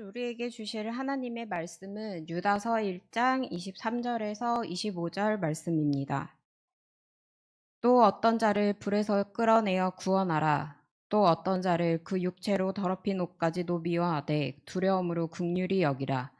우리에게 주실 하나님의 말씀은 유다서 1장 23절에서 25절 말씀입니다. 또 어떤 자를 불에서 끌어내어 구원하라. 또 어떤 자를 그 육체로 더럽힌 옷까지도 미워하되 두려움으로 긍휼히 여기라.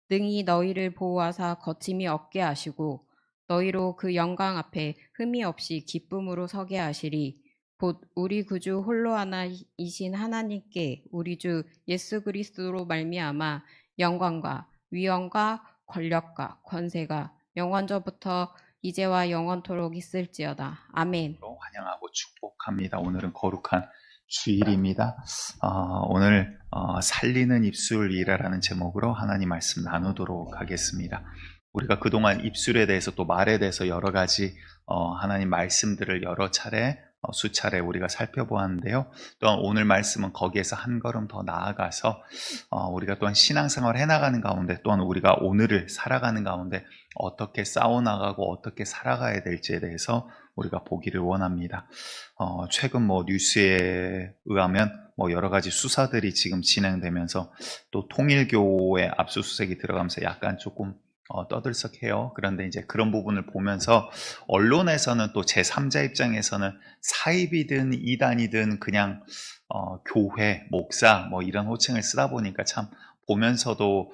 능히 너희를 보호하사 거침이 없게 하시고 너희로 그 영광 앞에 흠이 없이 기쁨으로 서게 하시리. 곧 우리 구주 홀로 하나이신 하나님께 우리 주 예수 그리스도로 말미암아 영광과 위엄과 권력과 권세가 영원전부터 이제와 영원토록 있을지어다. 아멘. 환영하고 축복합니다. 오늘은 거룩한 주일입니다. 오늘 살리는 입술이라는 제목으로 하나님 말씀 나누도록 하겠습니다. 우리가 그동안 입술에 대해서 또 말에 대해서 여러 가지 하나님 말씀들을 여러 차례 수차례 우리가 살펴보았는데요. 또한 오늘 말씀은 거기에서 한 걸음 더 나아가서 우리가 또한 신앙생활 해나가는 가운데 또한 우리가 오늘을 살아가는 가운데 어떻게 싸워나가고 어떻게 살아가야 될지에 대해서 우리가 보기를 원합니다. 최근 뉴스에 의하면 여러 가지 수사들이 지금 진행되면서 또 통일교의 압수수색이 들어가면서 약간 조금 떠들썩해요. 그런데 이제 그런 부분을 보면서 언론에서는 또 제3자 입장에서는 사입이든 이단이든 그냥 교회, 목사 이런 호칭을 쓰다 보니까 참 보면서도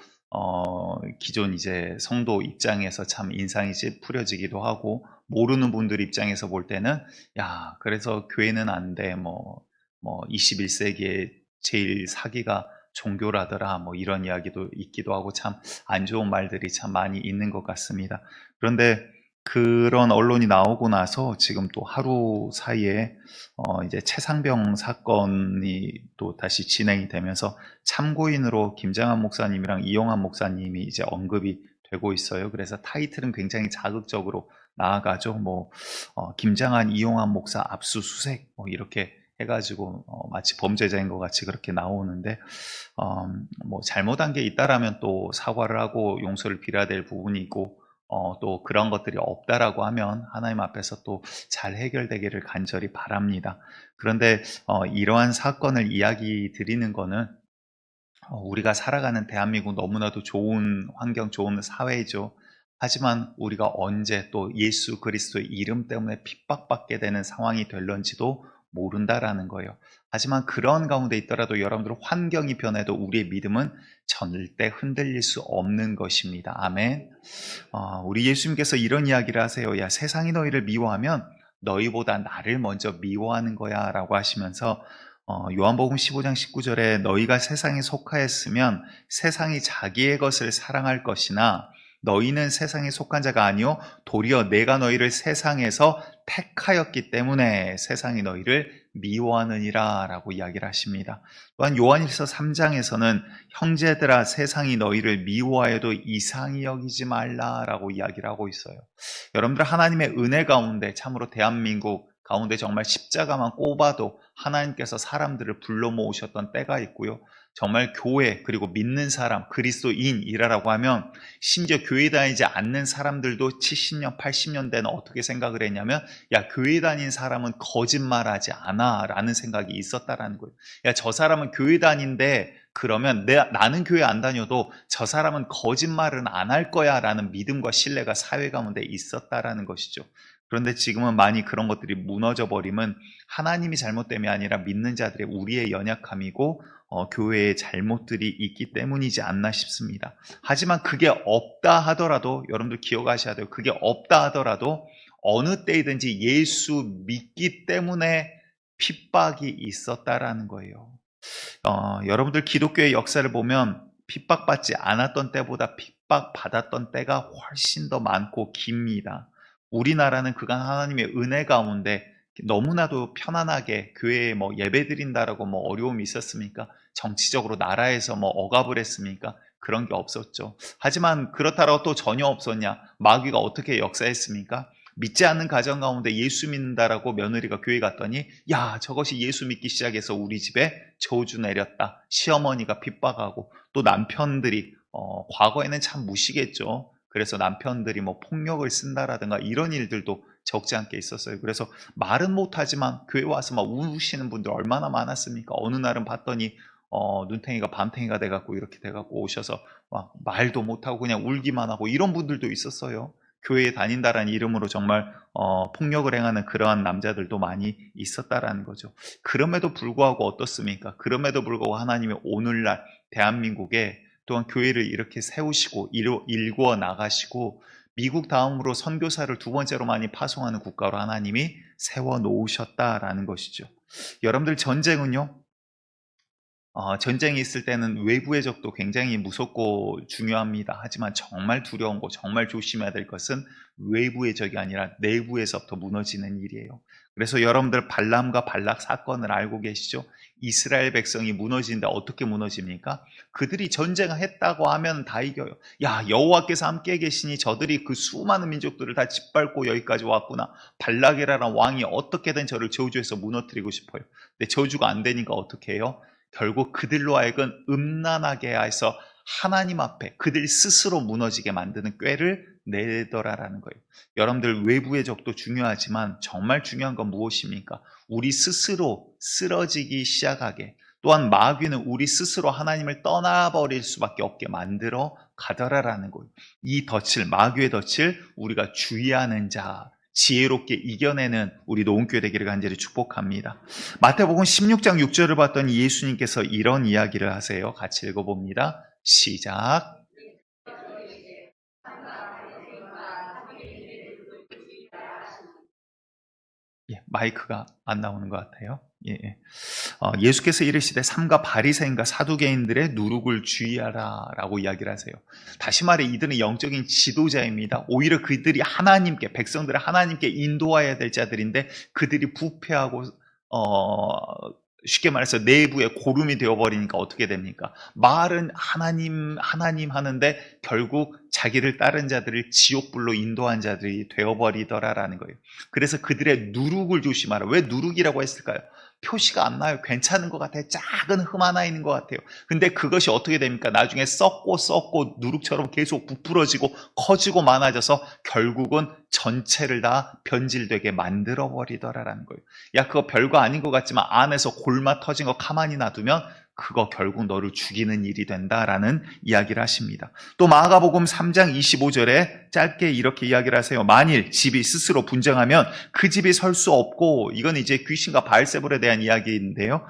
기존 이제 성도 입장에서 참 인상이 찌푸려지기도 하고 모르는 분들 입장에서 볼 때는 야 그래서 교회는 안 돼 21세기에 제일 사기가 종교라더라 이런 이야기도 있기도 하고 참 안 좋은 말들이 참 많이 있는 것 같습니다. 그런데 그런 언론이 나오고 나서 지금 또 하루 사이에 이제 최상병 사건이 또 다시 진행이 되면서 참고인으로 김장한 목사님이랑 이용한 목사님이 이제 언급이 되고 있어요. 그래서 타이틀은 굉장히 자극적으로 나아가죠. 김장한 이용한 목사 압수수색 이렇게 해가지고 마치 범죄자인 것 같이 그렇게 나오는데 잘못한 게 있다라면 또 사과를 하고 용서를 빌어야 될 부분이 있고 또 그런 것들이 없다라고 하면 하나님 앞에서 또 잘 해결되기를 간절히 바랍니다. 그런데 이러한 사건을 이야기 드리는 거는 우리가 살아가는 대한민국 너무나도 좋은 환경, 좋은 사회죠. 하지만 우리가 언제 또 예수 그리스도의 이름 때문에 핍박받게 되는 상황이 될런지도 모른다라는 거예요. 하지만 그런 가운데 있더라도 여러분들 환경이 변해도 우리의 믿음은 절대 흔들릴 수 없는 것입니다. 아멘. 우리 예수님께서 이런 이야기를 하세요. 야, 세상이 너희를 미워하면 너희보다 나를 먼저 미워하는 거야 라고 하시면서 요한복음 15장 19절에 너희가 세상에 속하였으면 세상이 자기의 것을 사랑할 것이나 너희는 세상에 속한 자가 아니요 도리어 내가 너희를 세상에서 택하였기 때문에 세상이 너희를 미워하느니라 라고 이야기를 하십니다. 또한 요한일서 3장에서는 형제들아 세상이 너희를 미워하여도 이상히 여기지 말라 라고 이야기를 하고 있어요. 여러분들 하나님의 은혜 가운데 참으로 대한민국 가운데 정말 십자가만 꼽아도 하나님께서 사람들을 불러 모으셨던 때가 있고요. 정말 교회 그리고 믿는 사람 그리스도인이라고 하면 심지어 교회 다니지 않는 사람들도 70년 80년대는 어떻게 생각을 했냐면 야 교회 다닌 사람은 거짓말하지 않아 라는 생각이 있었다라는 거예요. 야 저 사람은 교회 다닌데 그러면 나는 교회 안 다녀도 저 사람은 거짓말은 안 할 거야 라는 믿음과 신뢰가 사회 가운데 있었다라는 것이죠. 그런데 지금은 많이 그런 것들이 무너져 버리면 하나님이 잘못됨이 아니라 믿는 자들의 우리의 연약함이고 교회의 잘못들이 있기 때문이지 않나 싶습니다. 하지만 그게 없다 하더라도 여러분들 기억하셔야 돼요. 그게 없다 하더라도 어느 때이든지 예수 믿기 때문에 핍박이 있었다라는 거예요. 여러분들 기독교의 역사를 보면 핍박받지 않았던 때보다 핍박받았던 때가 훨씬 더 많고 깁니다. 우리나라는 그간 하나님의 은혜 가운데 너무나도 편안하게 교회에 예배 드린다라고 어려움이 있었습니까? 정치적으로 나라에서 억압을 했습니까? 그런 게 없었죠. 하지만 그렇다고 또 전혀 없었냐? 마귀가 어떻게 역사했습니까? 믿지 않는 가정 가운데 예수 믿는다라고 며느리가 교회 갔더니 야 저것이 예수 믿기 시작해서 우리 집에 저주 내렸다. 시어머니가 핍박하고 또 남편들이 과거에는 참 무시겠죠. 그래서 남편들이 폭력을 쓴다라든가 이런 일들도 적지 않게 있었어요. 그래서 말은 못하지만 교회 와서 우시는 분들 얼마나 많았습니까? 어느 날은 봤더니 눈탱이가 밤탱이가 돼갖고 이렇게 돼갖고 오셔서 막 말도 못하고 그냥 울기만 하고 이런 분들도 있었어요. 교회에 다닌다라는 이름으로 정말 폭력을 행하는 그러한 남자들도 많이 있었다라는 거죠. 그럼에도 불구하고 어떻습니까? 그럼에도 불구하고 하나님이 오늘날 대한민국에 또한 교회를 이렇게 세우시고 일구어 나가시고 미국 다음으로 선교사를 두 번째로 많이 파송하는 국가로 하나님이 세워 놓으셨다라는 것이죠. 여러분들 전쟁은요, 전쟁이 있을 때는 외부의 적도 굉장히 무섭고 중요합니다. 하지만 정말 두려운 거, 정말 조심해야 될 것은 외부의 적이 아니라 내부에서부터 무너지는 일이에요. 그래서 여러분들 발람과 발락 사건을 알고 계시죠? 이스라엘 백성이 무너지는데 어떻게 무너집니까? 그들이 전쟁했다고 하면 다 이겨요. 야, 여호와께서 함께 계시니 저들이 그 수많은 민족들을 다 짓밟고 여기까지 왔구나. 발락이라는 왕이 어떻게든 저를 저주해서 무너뜨리고 싶어요. 근데 저주가 안 되니까 어떻게 해요? 결국 그들로 하여금 음란하게 해서 하나님 앞에 그들 스스로 무너지게 만드는 꾀를 내더라라는 거예요. 여러분들 외부의 적도 중요하지만 정말 중요한 건 무엇입니까? 우리 스스로 쓰러지기 시작하게, 또한 마귀는 우리 스스로 하나님을 떠나버릴 수밖에 없게 만들어 가더라라는 거예요. 이 덫을, 마귀의 덫을 우리가 주의하는 자, 지혜롭게 이겨내는 우리 노은교회 되기를 간절히 축복합니다. 마태복음 16장 6절을 봤더니 예수님께서 이런 이야기를 하세요. 같이 읽어봅니다. 시작. 예, 마이크가 안 나오는 것 같아요. 예. 예수께서 이르시되 삼가 바리새인과 사두개인들의 누룩을 주의하라 라고 이야기를 하세요. 다시 말해 이들은 영적인 지도자입니다. 오히려 그들이 하나님께, 백성들을 하나님께 인도해야 될 자들인데 그들이 부패하고 쉽게 말해서 내부에 고름이 되어버리니까 어떻게 됩니까? 말은 하나님 하는데 결국 자기를 따른 자들을 지옥불로 인도한 자들이 되어버리더라라는 거예요. 그래서 그들의 누룩을 조심하라. 왜 누룩이라고 했을까요? 표시가 안 나요. 괜찮은 것 같아요. 작은 흠 하나 있는 것 같아요. 근데 그것이 어떻게 됩니까? 나중에 썩고 누룩처럼 계속 부풀어지고 커지고 많아져서 결국은 전체를 다 변질되게 만들어 버리더라라는 거예요. 야, 그거 별거 아닌 것 같지만 안에서 골마 터진 거 가만히 놔두면 그거 결국 너를 죽이는 일이 된다라는 이야기를 하십니다. 또 마가복음 3장 25절에 짧게 이렇게 이야기를 하세요. 만일 집이 스스로 분쟁하면 그 집이 설 수 없고, 이건 이제 귀신과 바알세불에 대한 이야기인데요.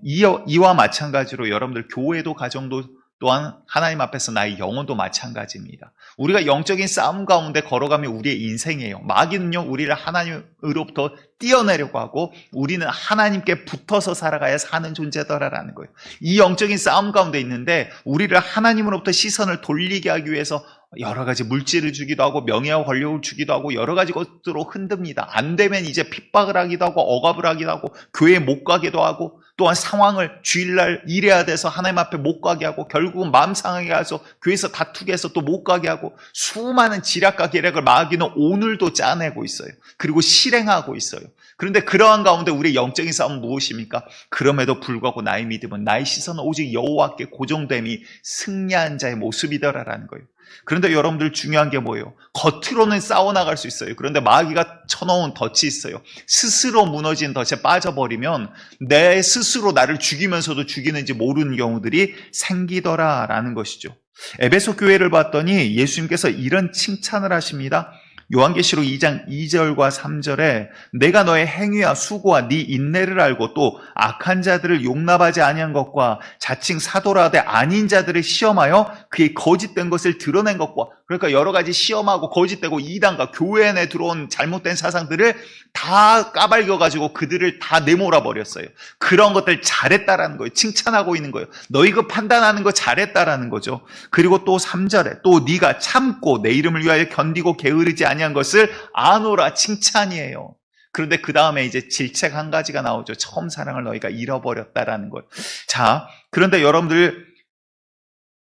이와 마찬가지로 여러분들 교회도 가정도 또한 하나님 앞에서 나의 영혼도 마찬가지입니다. 우리가 영적인 싸움 가운데 걸어가면 우리의 인생이에요. 마귀는요, 우리를 하나님으로부터 띄어내려고 하고 우리는 하나님께 붙어서 살아가야 사는 존재더라라는 거예요. 이 영적인 싸움 가운데 있는데 우리를 하나님으로부터 시선을 돌리게 하기 위해서 여러 가지 물질을 주기도 하고 명예와 권력을 주기도 하고 여러 가지 것으로 흔듭니다. 안 되면 이제 핍박을 하기도 하고 억압을 하기도 하고 교회에 못 가기도 하고, 또한 상황을 주일날 일해야 돼서 하나님 앞에 못 가게 하고, 결국은 마음 상하게 해서 교회에서 다투게 해서 또 못 가게 하고, 수많은 지략과 계략을 마귀는 오늘도 짜내고 있어요. 그리고 실행하고 있어요. 그런데 그러한 가운데 우리의 영적인 싸움은 무엇입니까? 그럼에도 불구하고 나의 믿음은, 나의 시선은 오직 여호와께 고정됨이 승리한 자의 모습이더라라는 거예요. 그런데 여러분들 중요한 게 뭐예요? 겉으로는 싸워나갈 수 있어요. 그런데 마귀가 쳐놓은 덫이 있어요. 스스로 무너진 덫에 빠져버리면 내 스스로 나를 죽이면서도 죽이는지 모르는 경우들이 생기더라라는 것이죠. 에베소 교회를 봤더니 예수님께서 이런 칭찬을 하십니다. 요한계시록 2장 2절과 3절에 내가 너의 행위와 수고와 네 인내를 알고 또 악한 자들을 용납하지 아니한 것과 자칭 사도라되 아닌 자들을 시험하여 그의 거짓된 것을 드러낸 것과, 그러니까 여러 가지 시험하고 거짓되고 이단과 교회 안에 들어온 잘못된 사상들을 다 까발겨가지고 그들을 다 내몰아 버렸어요. 그런 것들 잘했다라는 거예요. 칭찬하고 있는 거예요. 너희 그 판단하는 거 잘했다라는 거죠. 그리고 또 3절에 또 네가 참고 내 이름을 위하여 견디고 게으르지 아니한 것을 아노라, 칭찬이에요. 그런데 그 다음에 이제 질책 한 가지가 나오죠. 처음 사랑을 너희가 잃어버렸다라는 거예요. 자, 그런데 여러분들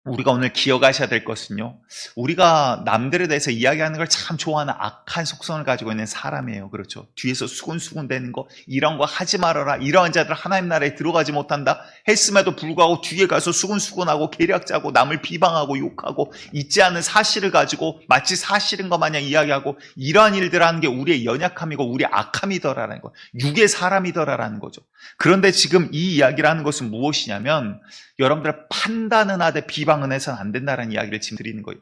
우리가 오늘 기억하셔야 될 것은요, 우리가 남들에 대해서 이야기하는 걸 참 좋아하는 악한 속성을 가지고 있는 사람이에요. 그렇죠? 뒤에서 수군수군 대는 거, 이런 거 하지 말아라, 이러한 자들 하나님 나라에 들어가지 못한다 했음에도 불구하고 뒤에 가서 수군수군하고 계략 짜고 남을 비방하고 욕하고 있지 않은 사실을 가지고 마치 사실인 것 마냥 이야기하고, 이러한 일들을 하는 게 우리의 연약함이고 우리의 악함이더라라는 거, 육의 사람이더라라는 거죠. 그런데 지금 이 이야기를 하는 것은 무엇이냐면, 여러분들 판단은 하되 비방은 해서는 안 된다는 이야기를 지금 드리는 거예요.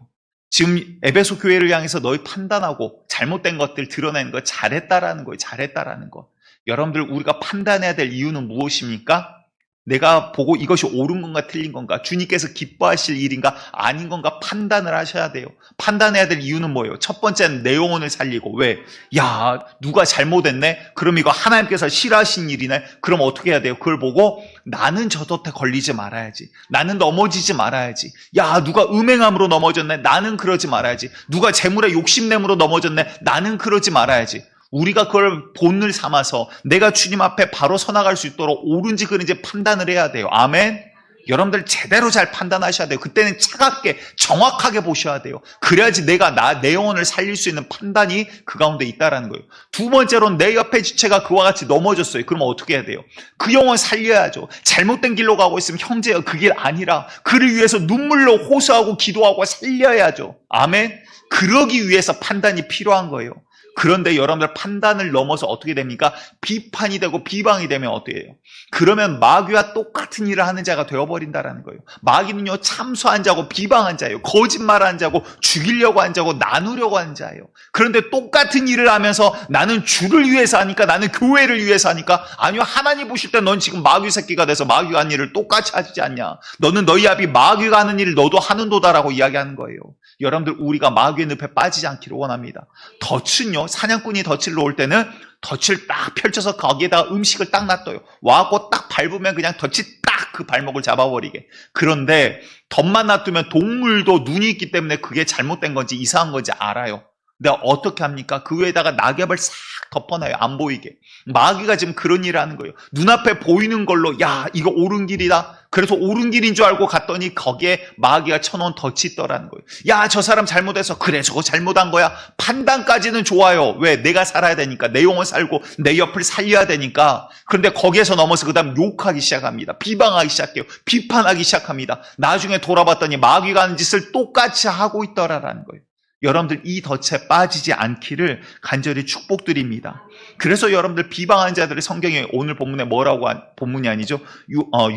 지금 에베소 교회를 향해서 너희 판단하고 잘못된 것들 드러내는 거 잘했다라는 거예요. 잘했다라는 거. 여러분들, 우리가 판단해야 될 이유는 무엇입니까? 내가 보고 이것이 옳은 건가 틀린 건가, 주님께서 기뻐하실 일인가 아닌 건가 판단을 하셔야 돼요. 판단해야 될 이유는 뭐예요? 첫 번째는 내 영혼을 살리고. 왜? 야, 누가 잘못했네? 그럼 이거 하나님께서 싫어하신 일이네? 그럼 어떻게 해야 돼요? 그걸 보고 나는 저 덫에 걸리지 말아야지, 나는 넘어지지 말아야지. 야, 누가 음행함으로 넘어졌네? 나는 그러지 말아야지. 누가 재물에 욕심내므로 넘어졌네? 나는 그러지 말아야지. 우리가 그걸 본을 삼아서 내가 주님 앞에 바로 서나갈 수 있도록 옳은지 그른지 판단을 해야 돼요. 아멘. 여러분들 제대로 잘 판단하셔야 돼요. 그때는 차갑게 정확하게 보셔야 돼요. 그래야지 내가 내 영혼을 살릴 수 있는 판단이 그 가운데 있다라는 거예요. 두 번째로는 내 옆에 지체가 그와 같이 넘어졌어요. 그러면 어떻게 해야 돼요? 그 영혼 살려야죠. 잘못된 길로 가고 있으면 형제가 그 길 아니라 그를 위해서 눈물로 호소하고 기도하고 살려야죠. 아멘. 그러기 위해서 판단이 필요한 거예요. 그런데 여러분들, 판단을 넘어서 어떻게 됩니까? 비판이 되고 비방이 되면 어떻게 해요? 그러면 마귀와 똑같은 일을 하는 자가 되어버린다라는 거예요. 마귀는요, 참소한 자고 비방한 자예요. 거짓말한 자고 죽이려고 한 자고 나누려고 한 자예요. 그런데 똑같은 일을 하면서 나는 주를 위해서 하니까, 나는 교회를 위해서 하니까, 아니요, 하나님 보실 때 넌 지금 마귀 새끼가 돼서 마귀가 하는 일을 똑같이 하지 않냐, 너는 너희 아비 마귀가 하는 일을 너도 하는도다라고 이야기하는 거예요. 여러분들, 우리가 마귀의 늪에 빠지지 않기를 원합니다. 덫은요, 사냥꾼이 덫을 놓을 때는 덫을 딱 펼쳐서 거기에다가 음식을 딱 놔둬요. 와갖고 딱 밟으면 그냥 덫이 딱 그 발목을 잡아버리게. 그런데 덫만 놔두면 동물도 눈이 있기 때문에 그게 잘못된 건지 이상한 건지 알아요. 근데 어떻게 합니까? 그 위에다가 낙엽을 싹 덮어놔요. 안 보이게. 마귀가 지금 그런 일을 하는 거예요. 눈앞에 보이는 걸로, 야, 이거 옳은 길이다. 그래서 옳은 길인 줄 알고 갔더니 거기에 마귀가 쳐놓은 덫이 있더라는 거예요. 야, 저 사람 잘못해서, 그래, 저거 잘못한 거야. 판단까지는 좋아요. 왜? 내가 살아야 되니까. 내 영혼 살고 내 옆을 살려야 되니까. 그런데 거기에서 넘어서 그 다음 욕하기 시작합니다. 비방하기 시작해요. 비판하기 시작합니다. 나중에 돌아봤더니 마귀가 하는 짓을 똑같이 하고 있더라라는 거예요. 여러분들, 이 덫에 빠지지 않기를 간절히 축복드립니다. 그래서 여러분들, 비방하는 자들의 성경에 오늘 본문에 뭐라고 본문이 아니죠,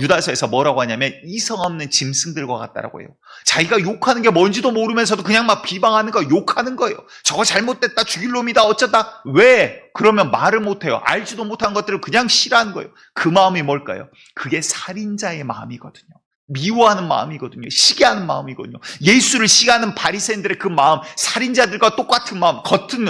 유다서에서 뭐라고 하냐면 이성 없는 짐승들과 같다라고 해요. 자기가 욕하는 게 뭔지도 모르면서도 그냥 막 비방하는 거, 욕하는 거예요. 저거 잘못됐다, 죽일 놈이다, 어쩌다. 왜? 그러면 말을 못해요. 알지도 못한 것들을 그냥 싫어하는 거예요. 그 마음이 뭘까요? 그게 살인자의 마음이거든요. 미워하는 마음이거든요. 시기하는 마음이거든요. 예수를 시기하는 바리새인들의 그 마음, 살인자들과 똑같은 마음, 겉은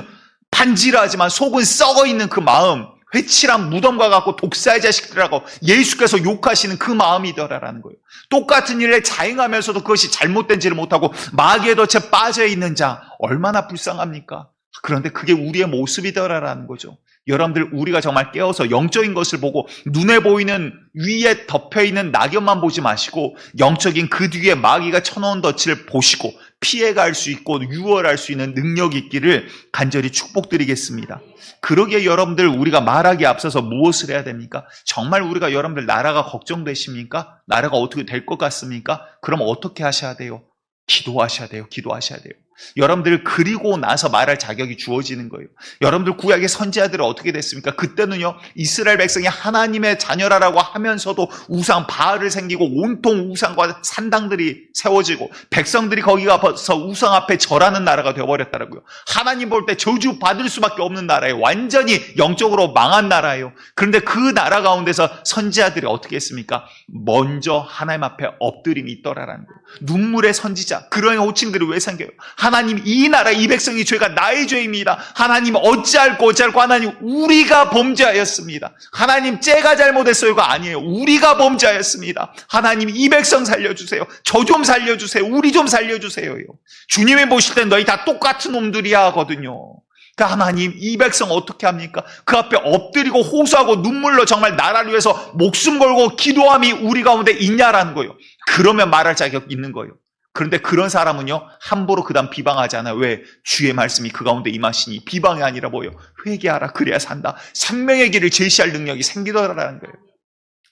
반질하지만 속은 썩어있는 그 마음, 회칠한 무덤과 같고 독사의 자식들하고 예수께서 욕하시는 그 마음이더라라는 거예요. 똑같은 일을 자행하면서도 그것이 잘못된지를 못하고 마귀의 덫에 빠져있는 자, 얼마나 불쌍합니까? 그런데 그게 우리의 모습이더라라는 거죠. 여러분들, 우리가 정말 깨어서 영적인 것을 보고 눈에 보이는 위에 덮여있는 낙엽만 보지 마시고 영적인 그 뒤에 마귀가 쳐놓은 덫을 보시고 피해갈 수 있고 유월할 수 있는 능력이 있기를 간절히 축복드리겠습니다. 그러기에 여러분들, 우리가 말하기에 앞서서 무엇을 해야 됩니까? 정말 우리가, 여러분들, 나라가 걱정되십니까? 나라가 어떻게 될 것 같습니까? 그럼 어떻게 하셔야 돼요? 기도하셔야 돼요. 기도하셔야 돼요. 여러분들, 그리고 나서 말할 자격이 주어지는 거예요. 여러분들, 구약의 선지자들은 어떻게 됐습니까? 그때는요, 이스라엘 백성이 하나님의 자녀라고 하면서도 우상 바알을 생기고 온통 우상과 산당들이 세워지고 백성들이 거기 가서 우상 앞에 절하는 나라가 되어버렸다고요. 하나님 볼 때 저주 받을 수밖에 없는 나라예요. 완전히 영적으로 망한 나라예요. 그런데 그 나라 가운데서 선지자들이 어떻게 했습니까? 먼저 하나님 앞에 엎드림이 있더라라는 거예요. 눈물의 선지자, 그런 호칭들이 왜 생겨요? 하나님, 이 나라 이 백성의 죄가 나의 죄입니다. 하나님, 어찌할꼬 하나님, 우리가 범죄하였습니다. 하나님, 쟤가 잘못했어요가 아니에요. 우리가 범죄하였습니다. 하나님, 이 백성 살려주세요. 저 좀 살려주세요. 우리 좀 살려주세요. 주님이 보실 땐 너희 다 똑같은 놈들이야 하거든요. 그 하나님, 이 백성 어떻게 합니까? 그 앞에 엎드리고 호소하고 눈물로 정말 나라를 위해서 목숨 걸고 기도함이 우리 가운데 있냐라는 거예요. 그러면 말할 자격이 있는 거예요. 그런데 그런 사람은요, 함부로 그다음 비방하지 않아요. 왜? 주의 말씀이 그 가운데 임하시니 비방이 아니라 뭐예요? 회개하라 그래야 산다. 생명의 길을 제시할 능력이 생기더라라는 거예요.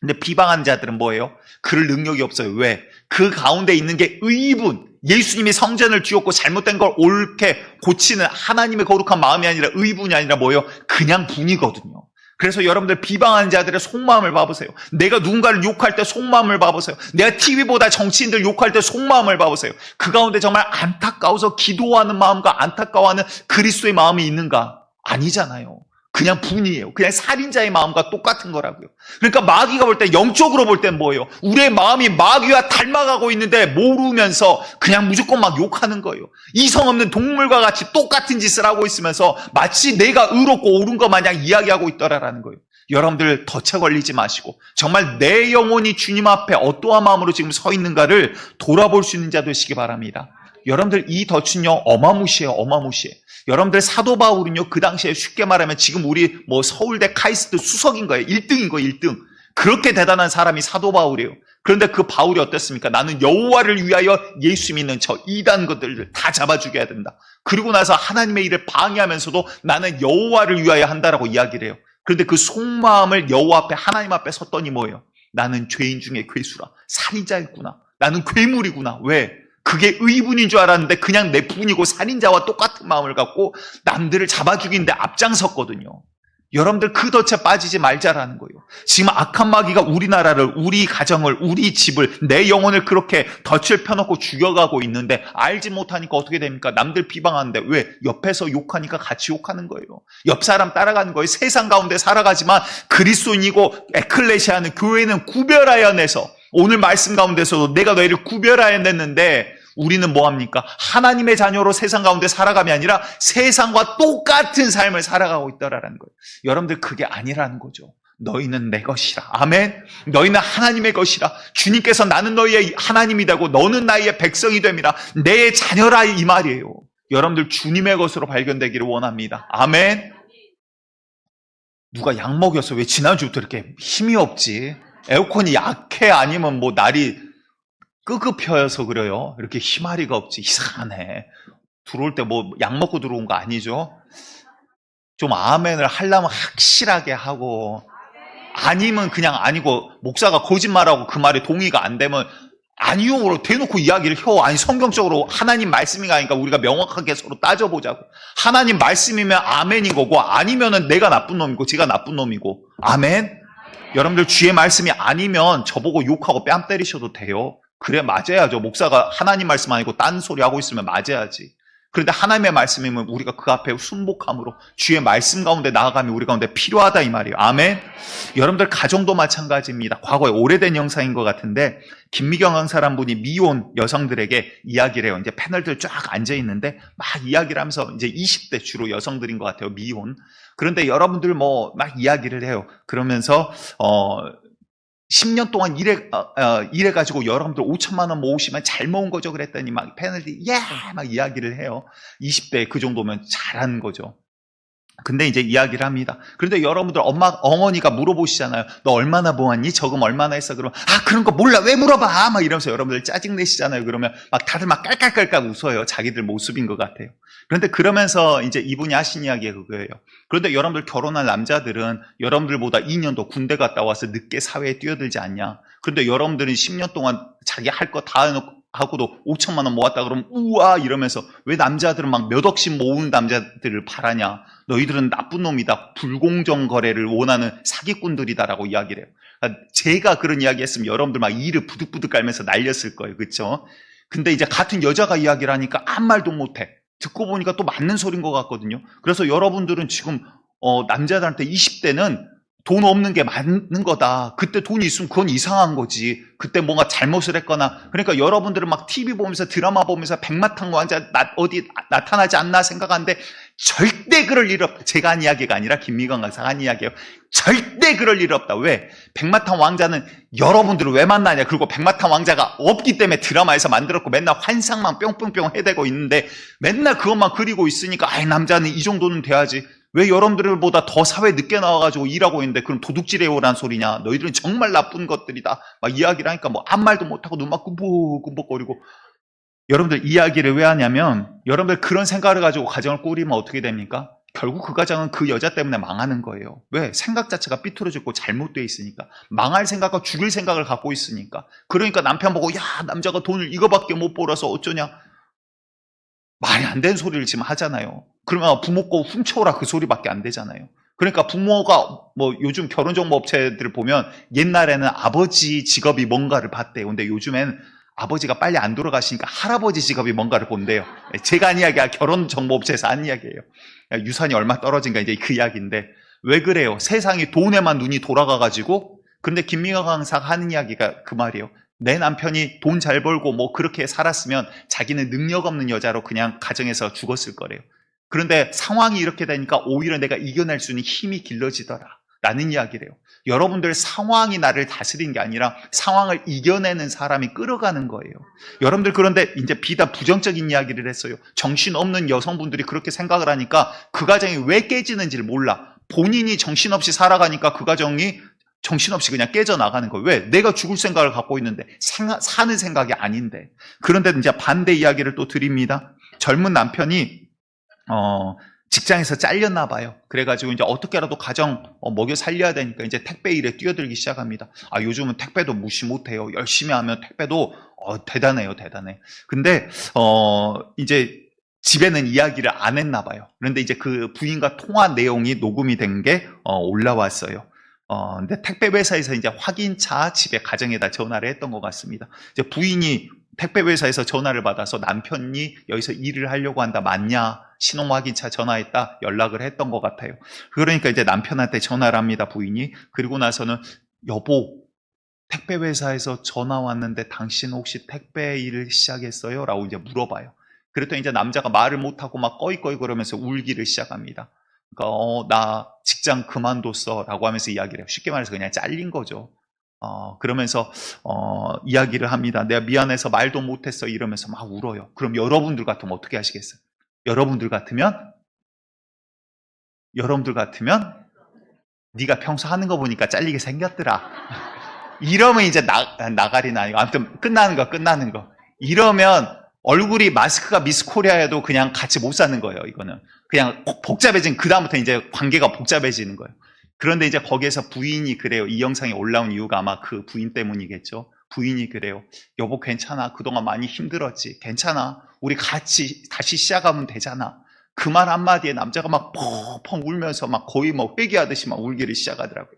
근데 비방하는 자들은 뭐예요? 그럴 능력이 없어요. 왜? 그 가운데 있는 게 의분. 예수님이 성전을 뒤엎고 잘못된 걸 옳게 고치는 하나님의 거룩한 마음이 아니라 의분이 아니라 뭐예요? 그냥 분이거든요. 그래서 여러분들 비방하는 자들의 속마음을 봐보세요. 내가 누군가를 욕할 때 속마음을 봐보세요. 내가 TV보다 정치인들 욕할 때 속마음을 봐보세요. 그 가운데 정말 안타까워서 기도하는 마음과 안타까워하는 그리스도의 마음이 있는가? 아니잖아요. 그냥 분이에요. 그냥 살인자의 마음과 똑같은 거라고요. 그러니까 마귀가 볼 때, 영적으로 볼 땐 뭐예요? 우리의 마음이 마귀와 닮아가고 있는데 모르면서 그냥 무조건 막 욕하는 거예요. 이성 없는 동물과 같이 똑같은 짓을 하고 있으면서 마치 내가 의롭고 옳은 것 마냥 이야기하고 있더라라는 거예요. 여러분들 덫에 걸리지 마시고 정말 내 영혼이 주님 앞에 어떠한 마음으로 지금 서 있는가를 돌아볼 수 있는 자 되시기 바랍니다. 여러분들 이 덫은요, 어마무시해요. 어마무시해. 여러분들 사도 바울은요, 그 당시에 쉽게 말하면 지금 우리 뭐 서울대 카이스트 수석인 거예요. 1등인 거예요. 1등. 그렇게 대단한 사람이 사도 바울이에요. 그런데 그 바울이 어땠습니까? 나는 여호와를 위하여 예수 믿는 저 이단 것들을 다 잡아 죽여야 된다. 그리고 나서 하나님의 일을 방해하면서도 나는 여호와를 위하여 한다라고 이야기를 해요. 그런데 그 속마음을 여호와 앞에 하나님 앞에 섰더니 뭐예요? 나는 죄인 중에 괴수라. 살인자였구나. 나는 괴물이구나. 왜? 그게 의분인 줄 알았는데 그냥 내 분이고 살인자와 똑같은 마음을 갖고 남들을 잡아 죽이는데 앞장섰거든요. 여러분들 그 덫에 빠지지 말자라는 거예요. 지금 악한 마귀가 우리나라를, 우리 가정을, 우리 집을, 내 영혼을 그렇게 덫을 펴놓고 죽여가고 있는데 알지 못하니까 어떻게 됩니까? 남들 비방하는데 왜? 옆에서 욕하니까 같이 욕하는 거예요. 옆 사람 따라가는 거예요. 세상 가운데 살아가지만 그리스도인이고 에클레시아는, 교회는 구별하여 내서 오늘 말씀 가운데서도 내가 너희를 구별하여 냈는데 우리는 뭐합니까? 하나님의 자녀로 세상 가운데 살아감이 아니라 세상과 똑같은 삶을 살아가고 있더라라는 거예요. 여러분들 그게 아니라는 거죠. 너희는 내 것이라. 아멘. 너희는 하나님의 것이라. 주님께서 나는 너희의 하나님이 되고 너는 나의 백성이 됨이라. 내 자녀라 이 말이에요. 여러분들 주님의 것으로 발견되기를 원합니다. 아멘. 누가 약 먹였어? 왜 지난주부터 이렇게 힘이 없지? 에어컨이 약해? 아니면 뭐 날이 끄급혀서 그래요? 이렇게 희마리가 없지? 이상하네. 들어올 때 뭐 약 먹고 들어온 거 아니죠? 좀 아멘을 하려면 확실하게 하고, 아니면 그냥 아니고 목사가 거짓말하고 그 말에 동의가 안 되면 아니요로 대놓고 이야기를 해. 아니 성경적으로 하나님 말씀인가 하니까 우리가 명확하게 서로 따져보자고. 하나님 말씀이면 아멘인 거고, 아니면은 내가 나쁜 놈이고 제가 나쁜 놈이고. 아멘. 여러분들 주의 말씀이 아니면 저보고 욕하고 뺨 때리셔도 돼요. 그래 맞아야죠. 목사가 하나님 말씀 아니고 딴 소리 하고 있으면 맞아야지. 그런데 하나님의 말씀이면 우리가 그 앞에 순복함으로 주의 말씀 가운데 나아가면 우리 가운데 필요하다 이 말이에요. 아멘. 여러분들 가정도 마찬가지입니다. 과거에 오래된 영상인 것 같은데 김미경 강사란 분이 미혼 여성들에게 이야기를 해요. 이제 패널들 쫙 앉아 있는데 막 이야기를 하면서 이제 20대 주로 여성들인 것 같아요. 미혼. 그런데 여러분들 뭐 막 이야기를 해요. 그러면서 10년 동안 일해가지고 여러분들 5천만 원 모으시면 잘 모은 거죠. 그랬더니 막 패널들이 막 이야기를 해요. 20대 그 정도면 잘한 거죠. 근데 이제 이야기를 합니다. 그런데 여러분들 어머니가 물어보시잖아요. 너 얼마나 모았니? 저금 얼마나 했어? 그러면 그런 거 몰라. 왜 물어봐? 막 이러면서 여러분들 짜증내시잖아요. 그러면 막 다들 막 깔깔깔깔 웃어요. 자기들 모습인 것 같아요. 그런데 그러면서 이제 이분이 하신 이야기가 그거예요. 그런데 여러분들 결혼한 남자들은 여러분들보다 2년 더 군대 갔다 와서 늦게 사회에 뛰어들지 않냐? 그런데 여러분들은 10년 동안 자기 할 거 다 해놓고 하고도 5천만 원 모았다 그러면 우와 이러면서 왜 남자들은 막 몇 억씩 모으는 남자들을 바라냐? 너희들은 나쁜 놈이다. 불공정 거래를 원하는 사기꾼들이다라고 이야기를 해요. 그러니까 제가 그런 이야기 했으면 여러분들 막 이를 부득부득 깔면서 날렸을 거예요. 그렇죠? 근데 이제 같은 여자가 이야기를 하니까 아무 말도 못해. 듣고 보니까 또 맞는 소린 것 같거든요. 그래서 여러분들은 지금 남자들한테 20대는 돈 없는 게 맞는 거다. 그때 돈이 있으면 그건 이상한 거지. 그때 뭔가 잘못을 했거나. 그러니까 여러분들은 막 TV 보면서 드라마 보면서 백마탄 왕자 어디 나타나지 않나 생각하는데 절대 그럴 일 없다. 제가 한 이야기가 아니라 김미경 강사가 한 이야기예요. 절대 그럴 일 없다. 왜? 백마탄 왕자는 여러분들을 왜 만나냐. 그리고 백마탄 왕자가 없기 때문에 드라마에서 만들었고 맨날 환상만 뿅뿅뿅 해대고 있는데 맨날 그것만 그리고 있으니까 남자는 이 정도는 돼야지. 왜 여러분들보다 더 사회 늦게 나와가지고 일하고 있는데 그럼 도둑질해요란 소리냐. 너희들은 정말 나쁜 것들이다. 막 이야기를 하니까 뭐 아무 말도 못하고 눈 막 꿈벅꿈벅거리고 여러분들 이야기를 왜 하냐면 여러분들 그런 생각을 가지고 가정을 꾸리면 어떻게 됩니까? 결국 그 가정은 그 여자 때문에 망하는 거예요. 왜? 생각 자체가 삐뚤어지고 잘못되어 있으니까. 망할 생각과 죽일 생각을 갖고 있으니까. 그러니까 남편 보고 야 남자가 돈을 이거밖에 못 벌어서 어쩌냐. 말이 안 되는 소리를 지금 하잖아요. 그러면 부모 거 훔쳐오라 그 소리밖에 안 되잖아요. 그러니까 부모가 뭐 요즘 결혼정보업체들을 보면 옛날에는 아버지 직업이 뭔가를 봤대요. 근데 요즘엔 아버지가 빨리 안 돌아가시니까 할아버지 직업이 뭔가를 본대요. 제가 한 이야기가 결혼정보업체에서 한 이야기예요. 유산이 얼마 떨어진가 이제 그 이야기인데 왜 그래요? 세상이 돈에만 눈이 돌아가가지고 그런데 김미화 강사가 하는 이야기가 그 말이에요. 내 남편이 돈 잘 벌고 뭐 그렇게 살았으면 자기는 능력 없는 여자로 그냥 가정에서 죽었을 거래요. 그런데 상황이 이렇게 되니까 오히려 내가 이겨낼 수 있는 힘이 길러지더라 라는 이야기래요. 여러분들 상황이 나를 다스리는 게 아니라 상황을 이겨내는 사람이 끌어가는 거예요. 여러분들 그런데 이제 비단 부정적인 이야기를 했어요. 정신없는 여성분들이 그렇게 생각을 하니까 그 가정이 왜 깨지는지를 몰라. 본인이 정신없이 살아가니까 그 가정이 정신없이 그냥 깨져나가는 거예요. 왜? 내가 죽을 생각을 갖고 있는데 사는 생각이 아닌데. 그런데 이제 반대 이야기를 또 드립니다. 젊은 남편이 직장에서 잘렸나 봐요. 그래가지고 이제 어떻게라도 가정 먹여 살려야 되니까 이제 택배 일에 뛰어들기 시작합니다. 아, 요즘은 택배도 무시 못해요. 열심히 하면 택배도 대단해요, 대단해. 근데 이제 집에는 이야기를 안 했나 봐요. 그런데 이제 그 부인과 통화 내용이 녹음이 된 게 올라왔어요. 근데 택배 회사에서 이제 확인차 집에 가정에다 전화를 했던 것 같습니다. 이제 부인이 택배 회사에서 전화를 받아서 남편이 여기서 일을 하려고 한다 맞냐? 신용 확인차 전화했다 연락을 했던 것 같아요. 그러니까 이제 남편한테 전화를 합니다, 부인이. 그리고 나서는 여보, 택배 회사에서 전화 왔는데 당신 혹시 택배 일을 시작했어요? 라고 이제 물어봐요. 그랬더니 이제 남자가 말을 못하고 막 꺼이꺼이 그러면서 울기를 시작합니다. 그러니까 나 직장 그만뒀어 라고 하면서 이야기를 해요. 쉽게 말해서 그냥 잘린 거죠. 그러면서 이야기를 합니다. 내가 미안해서 말도 못했어 이러면서 막 울어요. 그럼 여러분들 같으면 어떻게 하시겠어요? 여러분들 같으면 네가 평소 하는 거 보니까 잘리게 생겼더라. 이러면 이제 나가리는 아니고 아무튼 끝나는 거. 이러면 얼굴이 마스크가 미스 코리아여도 그냥 같이 못 사는 거예요. 이거는 그냥 복잡해진 그다음부터 이제 관계가 복잡해지는 거예요. 그런데 이제 거기에서 부인이 그래요. 이 영상이 올라온 이유가 아마 그 부인 때문이겠죠. 부인이 그래요. 여보 괜찮아. 그동안 많이 힘들었지. 괜찮아. 우리 같이 다시 시작하면 되잖아. 그 말 한마디에 남자가 막 펑펑 울면서 막 거의 뭐 회개하듯이 막 울기를 시작하더라고요.